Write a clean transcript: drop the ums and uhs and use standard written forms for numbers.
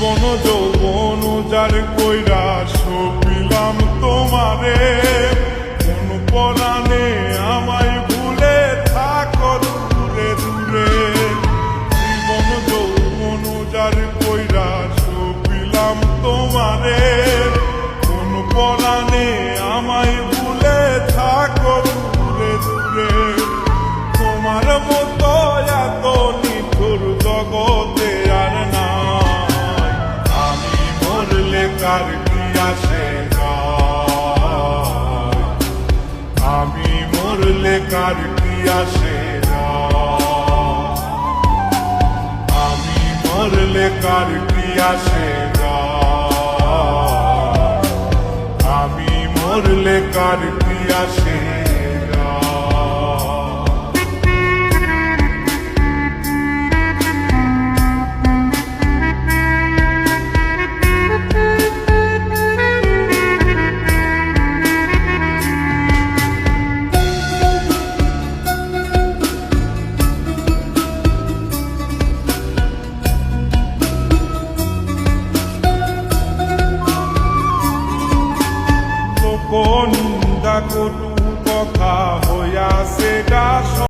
জীবন যৌবন যার কইরা সপিলাম তোমারে, কোন পরাণে আমায় ভুলে থাকো দূরে দূরে। জীবন যৌবন যার কইরা সপিলাম তোমারে, কোন পরাণে আমায় ভুলে থাকো দূরে দূরে। তোমার মতো এত নিঠুর জগতে আর নাই, আমি মরলে কার কি আসে যায়, আমি মরলে কার কি আসে যায়, আমি মরলে কার কি আসে যায়, আমি মরলে কার কি আসে। নিন্দা কটু কথা হইয়াছে